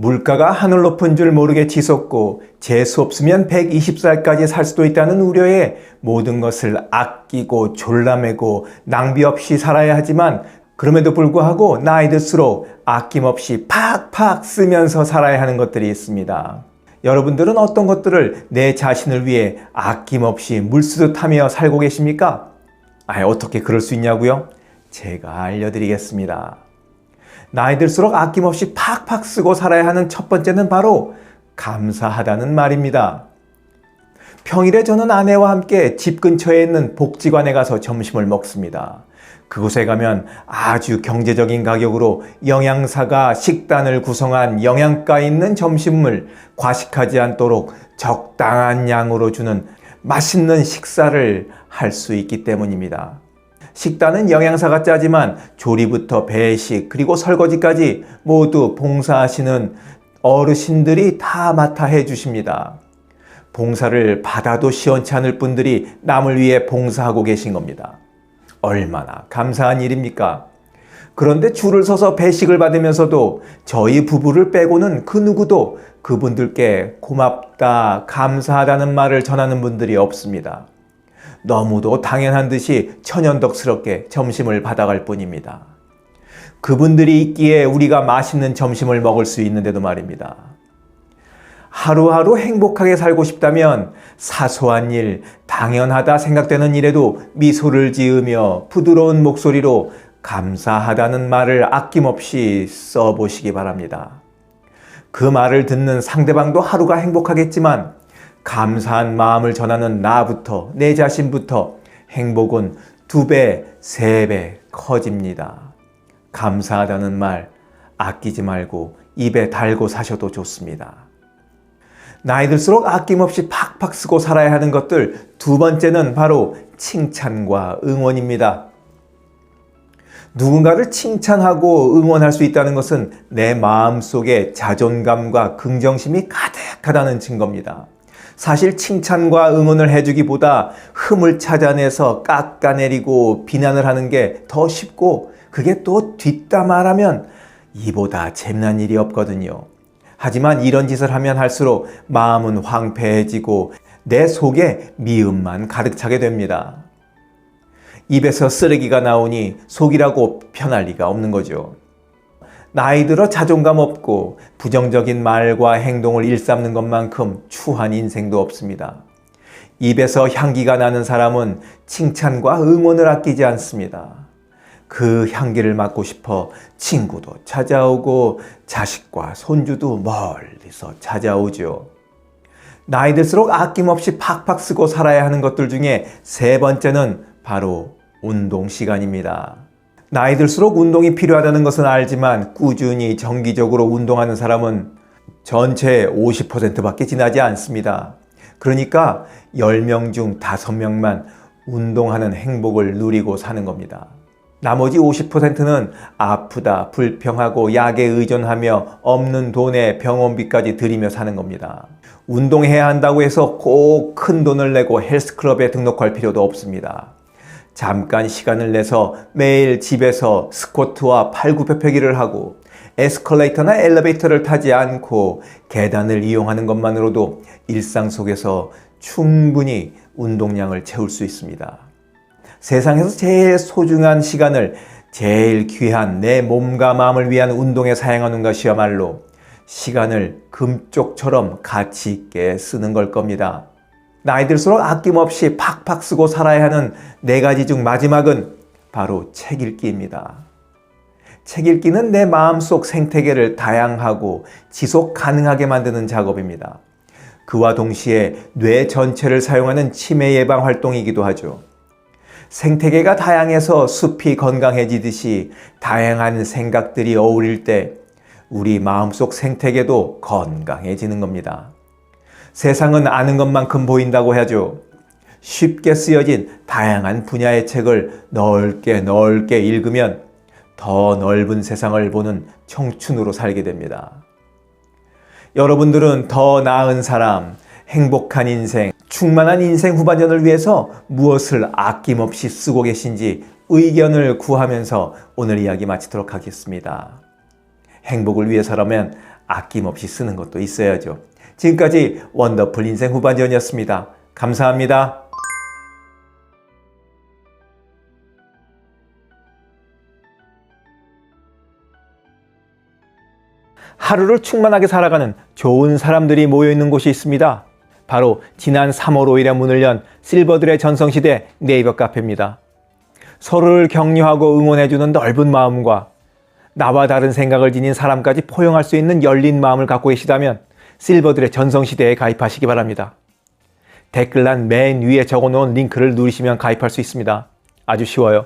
물가가 하늘 높은 줄 모르게 치솟고 재수 없으면 120살까지 살 수도 있다는 우려에 모든 것을 아끼고 졸라매고 낭비 없이 살아야 하지만 그럼에도 불구하고 나이 들수록 아낌없이 팍팍 쓰면서 살아야 하는 것들이 있습니다. 여러분들은 어떤 것들을 내 자신을 위해 아낌없이 물쓰듯하며 살고 계십니까? 어떻게 그럴 수 있냐고요? 제가 알려드리겠습니다. 나이 들수록 아낌없이 팍팍 쓰고 살아야 하는 첫 번째는 바로 감사하다는 말입니다. 평일에 저는 아내와 함께 집 근처에 있는 복지관에 가서 점심을 먹습니다. 그곳에 가면 아주 경제적인 가격으로 영양사가 식단을 구성한 영양가 있는 점심을 과식하지 않도록 적당한 양으로 주는 맛있는 식사를 할 수 있기 때문입니다. 식단은 영양사가 짜지만 조리부터 배식 그리고 설거지까지 모두 봉사하시는 어르신들이 다 맡아 해주십니다. 봉사를 받아도 시원치 않을 분들이 남을 위해 봉사하고 계신 겁니다. 얼마나 감사한 일입니까? 그런데 줄을 서서 배식을 받으면서도 저희 부부를 빼고는 그 누구도 그분들께 고맙다, 감사하다는 말을 전하는 분들이 없습니다. 너무도 당연한 듯이 천연덕스럽게 점심을 받아갈 뿐입니다. 그분들이 있기에 우리가 맛있는 점심을 먹을 수 있는데도 말입니다. 하루하루 행복하게 살고 싶다면 사소한 일, 당연하다 생각되는 일에도 미소를 지으며 부드러운 목소리로 감사하다는 말을 아낌없이 써보시기 바랍니다. 그 말을 듣는 상대방도 하루가 행복하겠지만 감사한 마음을 전하는 나부터, 내 자신부터 행복은 2배, 3배 커집니다. 감사하다는 말 아끼지 말고 입에 달고 사셔도 좋습니다. 나이 들수록 아낌없이 팍팍 쓰고 살아야 하는 것들 두 번째는 바로 칭찬과 응원입니다. 누군가를 칭찬하고 응원할 수 있다는 것은 내 마음속에 자존감과 긍정심이 가득하다는 증거입니다. 사실 칭찬과 응원을 해주기보다 흠을 찾아내서 깎아내리고 비난을 하는 게 더 쉽고 그게 또 뒷담화라면 이보다 재미난 일이 없거든요. 하지만 이런 짓을 하면 할수록 마음은 황폐해지고 내 속에 미움만 가득 차게 됩니다. 입에서 쓰레기가 나오니 속이라고 편할 리가 없는 거죠. 나이 들어 자존감 없고 부정적인 말과 행동을 일삼는 것만큼 추한 인생도 없습니다. 입에서 향기가 나는 사람은 칭찬과 응원을 아끼지 않습니다. 그 향기를 맡고 싶어 친구도 찾아오고 자식과 손주도 멀리서 찾아오죠. 나이 들수록 아낌없이 팍팍 쓰고 살아야 하는 것들 중에 세 번째는 바로 운동 시간입니다. 나이 들수록 운동이 필요하다는 것은 알지만 꾸준히 정기적으로 운동하는 사람은 전체의 50%밖에 지나지 않습니다. 그러니까 10명 중 5명만 운동하는 행복을 누리고 사는 겁니다. 나머지 50%는 아프다, 불평하고 약에 의존하며 없는 돈에 병원비까지 들이며 사는 겁니다. 운동해야 한다고 해서 꼭 큰 돈을 내고 헬스클럽에 등록할 필요도 없습니다. 잠깐 시간을 내서 매일 집에서 스쿼트와 팔굽혀펴기를 하고 에스컬레이터나 엘리베이터를 타지 않고 계단을 이용하는 것만으로도 일상 속에서 충분히 운동량을 채울 수 있습니다. 세상에서 제일 소중한 시간을 제일 귀한 내 몸과 마음을 위한 운동에 사용하는 것이야말로 시간을 금쪽처럼 가치 있게 쓰는 걸 겁니다. 나이 들수록 아낌없이 팍팍 쓰고 살아야 하는 4가지 중 마지막은 바로 책 읽기입니다. 책 읽기는 내 마음속 생태계를 다양하고 지속 가능하게 만드는 작업입니다. 그와 동시에 뇌 전체를 사용하는 치매 예방 활동이기도 하죠. 생태계가 다양해서 숲이 건강해지듯이 다양한 생각들이 어울릴 때 우리 마음속 생태계도 건강해지는 겁니다. 세상은 아는 것만큼 보인다고 하죠. 쉽게 쓰여진 다양한 분야의 책을 넓게 읽으면 더 넓은 세상을 보는 청춘으로 살게 됩니다. 여러분들은 더 나은 삶, 행복한 인생, 충만한 인생 후반전을 위해서 무엇을 아낌없이 쓰고 계신지 의견을 구하면서 오늘 이야기 마치도록 하겠습니다. 행복을 위해서라면 아낌없이 쓰는 것도 있어야죠. 지금까지 원더풀 인생 후반전이었습니다. 감사합니다. 하루를 충만하게 살아가는 좋은 사람들이 모여있는 곳이 있습니다. 바로 지난 3월 5일에 문을 연 실버들의 전성시대 네이버 카페입니다. 서로를 격려하고 응원해주는 넓은 마음과 나와 다른 생각을 지닌 사람까지 포용할 수 있는 열린 마음을 갖고 계시다면 실버들의 전성시대에 가입하시기 바랍니다. 댓글란 맨 위에 적어놓은 링크를 누르시면 가입할 수 있습니다. 아주 쉬워요.